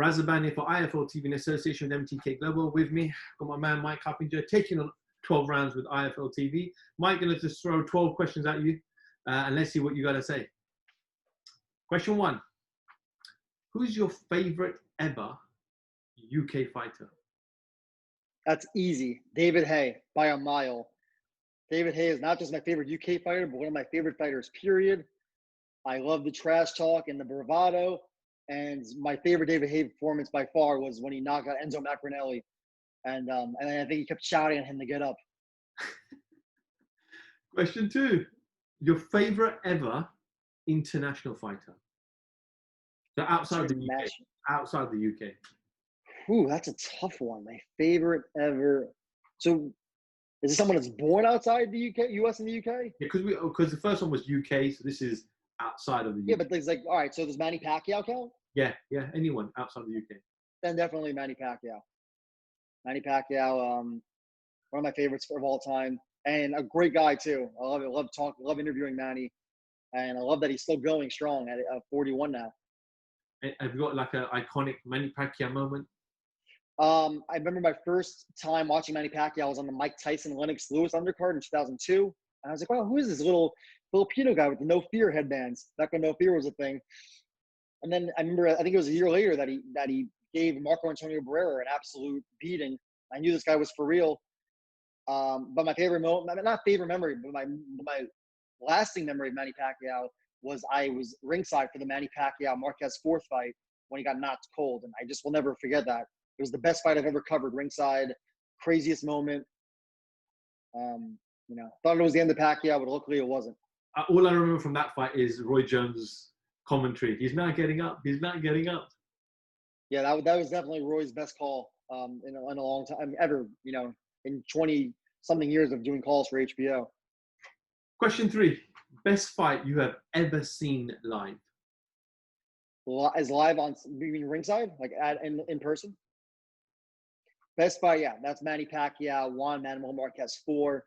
RAZA banner for IFL TV in association with MTK Global. With me, got my man Mike Coppinger taking on 12 rounds with IFL TV. Mike, gonna just throw 12 questions at you, and let's see what you gotta say. Question 1: who's your favorite ever UK fighter? That's easy. David Haye, by a mile. David Haye is not just my favorite UK fighter, but one of my favorite fighters, period. I love the trash talk and the bravado. And my favorite David Haye performance by far was when he knocked out Enzo Macronelli. And I think he kept shouting at him to get up. Question 2: your favorite ever international fighter? So outside the UK. Outside the UK. Ooh, that's a tough one. My favorite ever. So, is this someone that's born outside the UK, US and the UK? Yeah, because the first one was UK, so this is outside of the UK. Yeah, but there's like, all right, so does Manny Pacquiao count? Yeah, anyone outside of the UK. Then definitely Manny Pacquiao. Manny Pacquiao, one of my favorites of all time, and a great guy too. I love it. Love interviewing Manny, and I love that he's still going strong at 41 now. Have you got like an iconic Manny Pacquiao moment? I remember my first time watching Manny Pacquiao was on the Mike Tyson Lennox Lewis undercard in 2002, and I was like, wow, who is this little Filipino guy with the No Fear headbands? Back when No Fear was a thing. And then I remember, I think it was a year later that he gave Marco Antonio Barrera an absolute beating. I knew this guy was for real. But my favorite moment, not favorite memory, but my lasting memory of Manny Pacquiao was I was ringside for the Manny Pacquiao Marquez 4th fight when he got knocked cold, and I just will never forget that. It was the best fight I've ever covered ringside. Craziest moment. Thought it was the end of Pacquiao, but luckily it wasn't. All I remember from that fight is Roy Jones' commentary. He's not getting up. He's not getting up. Yeah, that was definitely Roy's best call in a long time ever. In 20-something years of doing calls for HBO. Question 3: best fight you have ever seen live? As live on, you mean ringside, like in person? Best fight, yeah, that's Manny Pacquiao, Juan Manuel Marquez 4.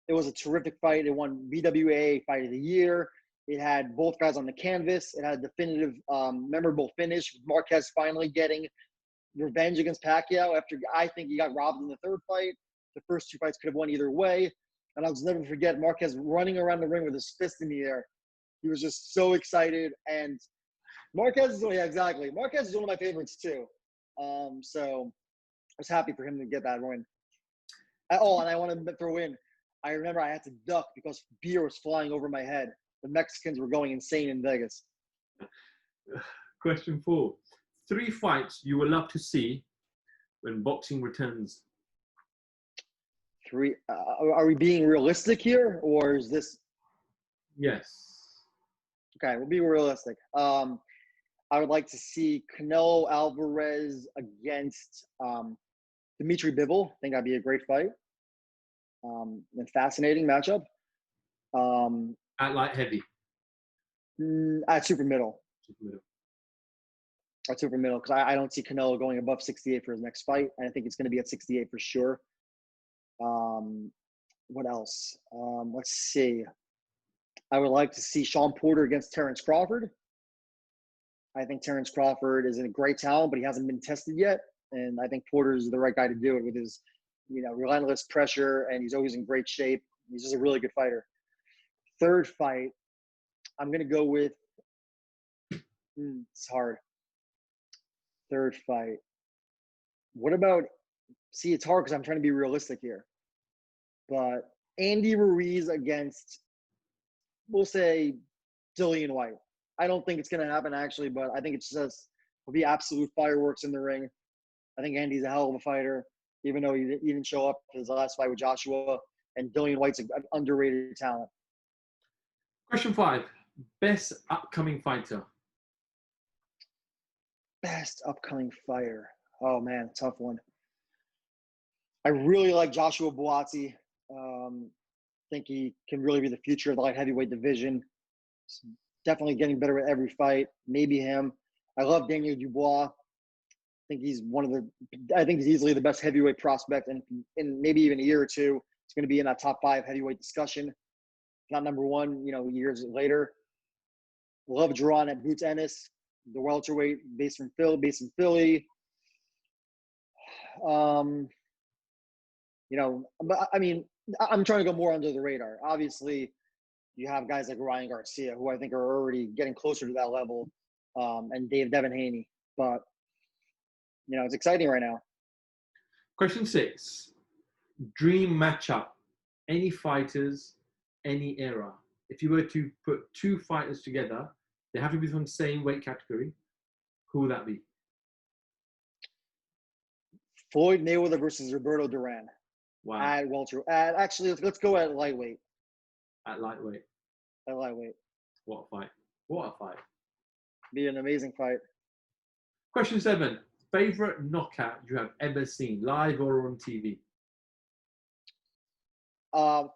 It was a terrific fight. It won BWA Fight of the Year. It had both guys on the canvas. It had a definitive, memorable finish. Marquez finally getting revenge against Pacquiao after I think he got robbed in the 3rd fight. The first 2 fights could have won either way. And I'll just never forget Marquez running around the ring with his fist in the air. He was just so excited. And Marquez is one of my favorites too. So I was happy for him to get that win. Oh, and I want to throw in, I remember I had to duck because beer was flying over my head. The Mexicans were going insane in Vegas. Question 4: 3 fights you would love to see when boxing returns? 3. Are we being realistic here, or is this? Yes. Okay, we'll be realistic. I would like to see Canelo Alvarez against Dimitri Bivol. I think that'd be a great fight. And fascinating matchup. At light heavy? At super middle. Super middle. At super middle, because I don't see Canelo going above 68 for his next fight. And I think it's going to be at 68 for sure. What else? Let's see. I would like to see Sean Porter against Terrence Crawford. I think Terrence Crawford is a great talent, but he hasn't been tested yet. And I think Porter is the right guy to do it with his, relentless pressure, and he's always in great shape. He's just a really good fighter. 3rd fight, I'm going to go with, it's hard. 3rd fight. What about, it's hard because I'm trying to be realistic here. But Andy Ruiz against, we'll say, Dillian White. I don't think it's going to happen, actually, but I think will be absolute fireworks in the ring. I think Andy's a hell of a fighter, even though he didn't show up for his last fight with Joshua. And Dillian White's an underrated talent. Question 5: best upcoming fighter? Best upcoming fighter. Oh, man, tough one. I really like Joshua Buatsi. Think he can really be the future of the light heavyweight division. Definitely getting better with every fight. Maybe him. I love Daniel Dubois. I think he's easily the best heavyweight prospect, and in maybe even a year or two, it's going to be in that top 5 heavyweight discussion. Not number 1, years later. Love Duran at Boots Ennis. the welterweight based in Philly. You know, but I mean, I'm trying to go more under the radar. Obviously, you have guys like Ryan Garcia, who I think are already getting closer to that level, and Devin Haney. But, you know, it's exciting right now. Question 6. Dream matchup. Any fighters, any era. If you were to put two fighters together, they have to be from the same weight category. Who would that be? Floyd Mayweather versus Roberto Duran. Wow. At welter. Actually, let's go at lightweight. At lightweight. At lightweight. What a fight. What a fight. Be an amazing fight. Question 7. Favorite knockout you have ever seen, live or on TV?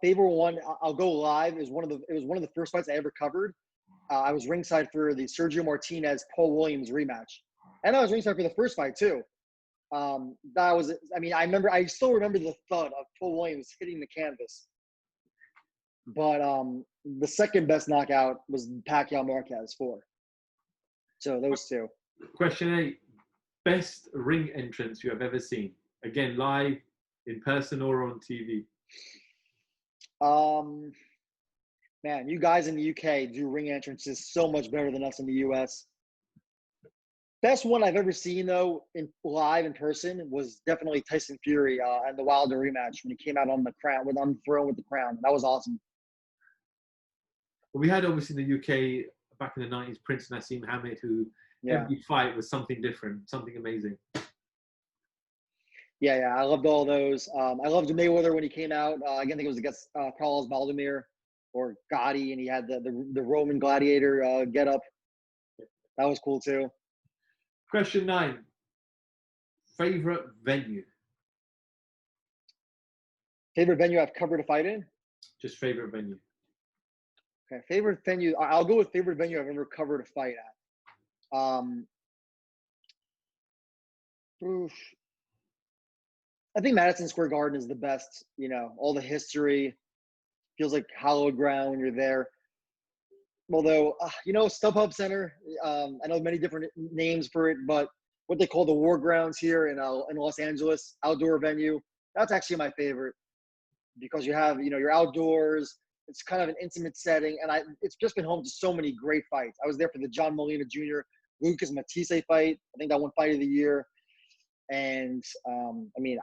Favorite one, I'll go live. It was one of the first fights I ever covered. I was ringside for the Sergio Martinez Paul Williams rematch, and I was ringside for the first fight too. That was, I mean, I still remember the thud of Paul Williams hitting the canvas. But the second best knockout was Pacquiao Marquez 4. So those two. Question 8. Best ring entrance you have ever seen? Again, live, in person, or on TV? Man, you guys in the UK do ring entrances so much better than us in the US. Best one I've ever seen, though, live in person was definitely Tyson Fury and the Wilder rematch when he came out on the throne with the crown. That was awesome. Well, we had obviously in the UK back in the 90s, Prince Nassim Hamed, who every fight was something different, something amazing. Yeah, I loved all those. I loved Mayweather when he came out. Again, I think it was against Carlos Baldomir or Gotti, and he had the Roman gladiator get up. That was cool too. Question 9. Favorite venue? Favorite venue I've covered a fight in? Just favorite venue. Okay, favorite venue. I'll go with favorite venue I've ever covered a fight at. I think Madison Square Garden is the best. You know, all the history feels like hallowed ground when you're there. Although, StubHub Center, I know many different names for it, but what they call the War Grounds here in Los Angeles, outdoor venue, that's actually my favorite because you have, you're outdoors. It's kind of an intimate setting, and it's just been home to so many great fights. I was there for the John Molina Jr. Lucas Matisse fight. I think that won Fight of the Year. And,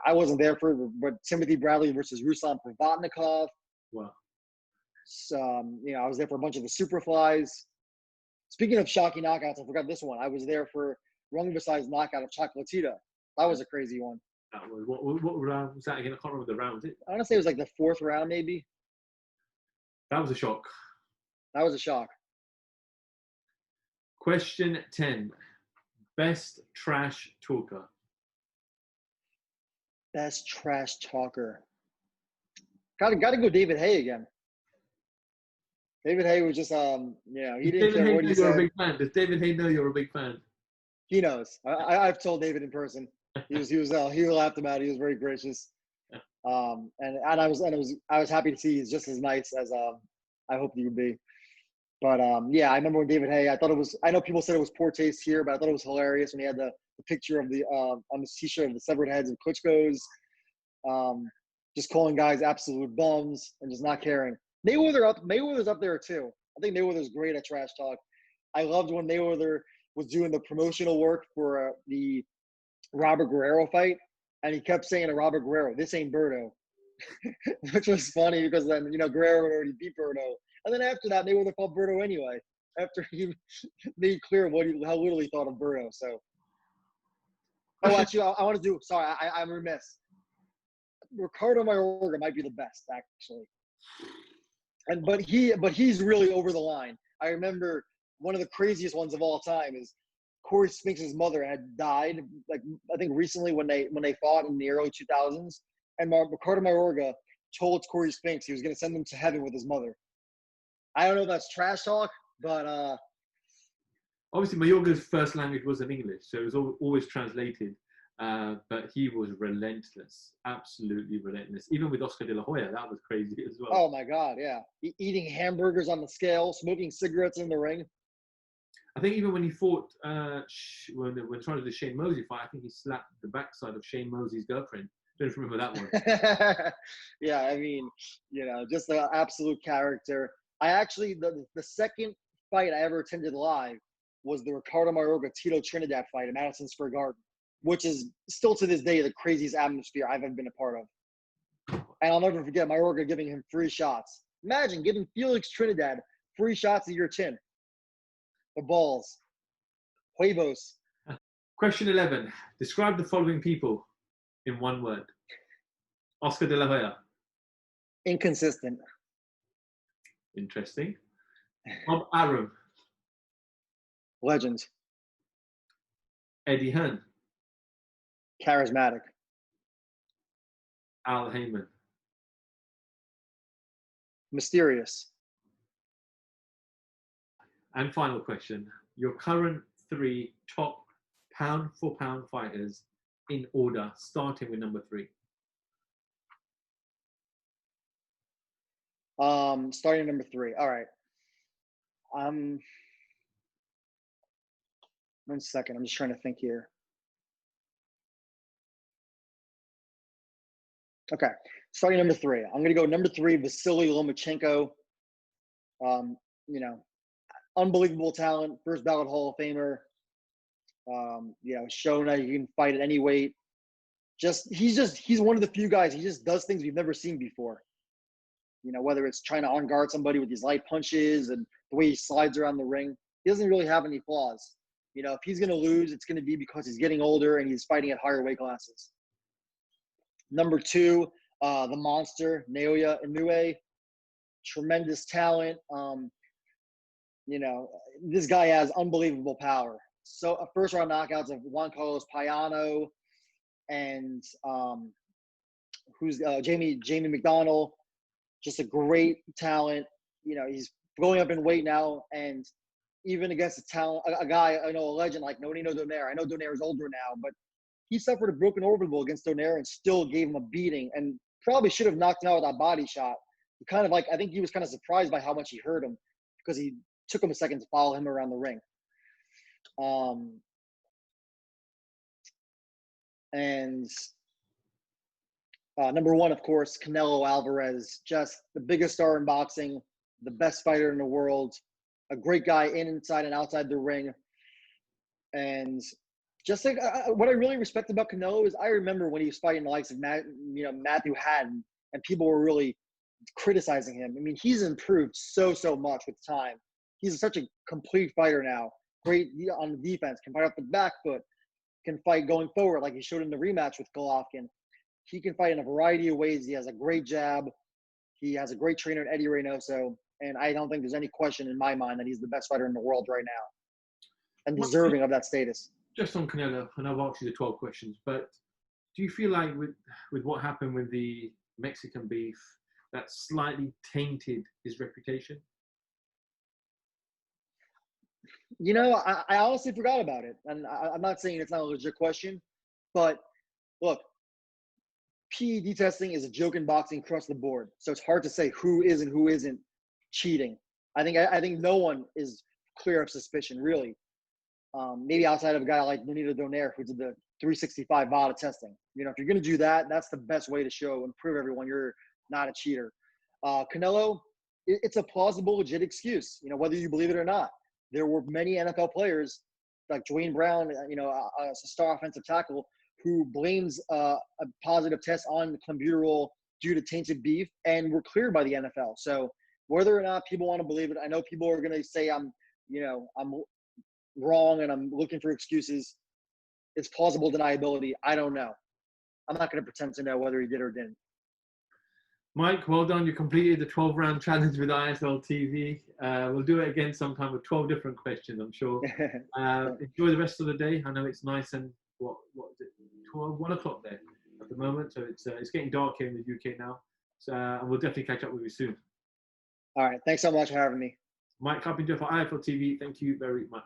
I wasn't there but Timothy Bradley versus Ruslan Provodnikov. Wow. So, I was there for a bunch of the Superflies. Speaking of shocking knockouts, I forgot this one. I was there for Rungvisai's knockout of Chocolatita. That was a crazy one. That was, what round was that again? I can't remember the round. I want to say it was like the 4th round, maybe. That was a shock. That was a shock. Question 10. Best trash talker. Best trash talker. Gotta go David Haye again. David Haye was just, he didn't care what he said. Does David Haye know you're a big fan? He knows. I've told David in person. He laughed about it. He was very gracious. And I was happy to see he's just as nice as I hoped he would be. But I remember when David Haye, I know people said it was poor taste here, but I thought it was hilarious when he had the picture of on the t-shirt of the severed heads of Klitschko's, just calling guys absolute bums and just not caring. Mayweather's up there too. I think Mayweather's great at trash talk. I loved when Mayweather was doing the promotional work for the Robert Guerrero fight, and he kept saying to Robert Guerrero, "This ain't Berto," which was funny because then Guerrero had already beat Berto, and then after that Mayweather fought Berto anyway. After he made clear how little he thought of Berto. So, actually, I want to do. Sorry, I'm remiss. Ricardo Mayorga might be the best actually. But he's really over the line. I remember one of the craziest ones of all time is Corey Spinks' mother had died, like I think recently when they fought in the early 2000s, and Ricardo Mayorga told Corey Spinks he was going to send him to heaven with his mother. I don't know if that's trash talk, but obviously Mayorga's first language wasn't English, so it was always translated. But he was relentless, absolutely relentless. Even with Oscar de la Hoya, that was crazy as well. Oh my God, yeah. Eating hamburgers on the scale, smoking cigarettes in the ring. I think even when he fought, when trying to do Shane Mosley fight, I think he slapped the backside of Shane Mosley's girlfriend. Don't remember that one. Yeah, I mean, just an absolute character. I actually, the second fight I ever attended live was the Ricardo Mayorga Tito Trinidad fight at Madison Square Garden, which is still to this day the craziest atmosphere I've ever been a part of. And I'll never forget Mayorga giving him free shots. Imagine giving Felix Trinidad free shots at your chin. The balls. Huevos. Question 11. Describe the following people in one word. Oscar de la Hoya. Inconsistent. Interesting. Bob Arum. Legend. Eddie Hearn. Charismatic. Al Heyman. Mysterious. And final question. Your current 3 top pound-for-pound fighters in order, starting with number 3. Starting number 3. All right. 1 second. I'm just trying to think here. Okay. Starting number 3. I'm going to go number 3, Vasily Lomachenko. Unbelievable talent, first ballot Hall of Famer. Shown that you can fight at any weight. He's one of the few guys. He just does things we've never seen before. Whether it's trying to on guard somebody with these light punches and the way he slides around the ring, he doesn't really have any flaws. If he's going to lose, it's going to be because he's getting older and he's fighting at higher weight classes. Number 2, the monster, Naoya Inoue. Tremendous talent. This guy has unbelievable power. So first round knockouts of Juan Carlos Payano and Jamie McDonald. Just a great talent. He's going up in weight now, and even against a guy, a legend like Nonino Donaire. I know Donaire is older now, but he suffered a broken orbital against Donaire and still gave him a beating, and probably should have knocked him out with that body shot. I think he was kind of surprised by how much he hurt him because he took him a second to follow him around the ring. Number 1, of course, Canelo Alvarez, just the biggest star in boxing, the best fighter in the world, a great guy inside and outside the ring. And just like what I really respect about Canelo is I remember when he was fighting the likes of Matthew Hatton, and people were really criticizing him. I mean, he's improved so much with time. He's such a complete fighter now. Great on the defense, can fight off the back foot, can fight going forward like he showed in the rematch with Golovkin. He can fight in a variety of ways. He has a great jab. He has a great trainer in Eddie Reynoso. And I don't think there's any question in my mind that he's the best fighter in the world right now and deserving of that status. Just on Canelo, and I've asked you the 12 questions, but do you feel like with what happened with the Mexican beef, that slightly tainted his reputation? I honestly forgot about it. And I'm not saying it's not a legit question, but look, PED testing is a joke in boxing across the board. So it's hard to say who is and who isn't cheating. I think no one is clear of suspicion, really. Maybe outside of a guy like Nonino Donaire, who did the 365 VADA testing. If you're going to do that, that's the best way to show and prove everyone you're not a cheater. Canelo, it's a plausible, legit excuse, whether you believe it or not. There were many NFL players like Dwayne Brown, a star offensive tackle, who blames a positive test on clenbuterol due to tainted beef and were cleared by the NFL. So whether or not people want to believe it, I know people are going to say I'm wrong and I'm looking for excuses. It's plausible deniability. I don't know. I'm not going to pretend to know whether he did or didn't. Mike, well done. You completed the 12-round challenge with ISL TV. We'll do it again sometime with 12 different questions, I'm sure. Enjoy the rest of the day. I know it's nice and what is it? 1 o'clock there at the moment. So it's getting dark here in the UK now. So and we'll definitely catch up with you soon. All right. Thanks so much for having me. Mike Coppinger for ISL TV. Thank you very much.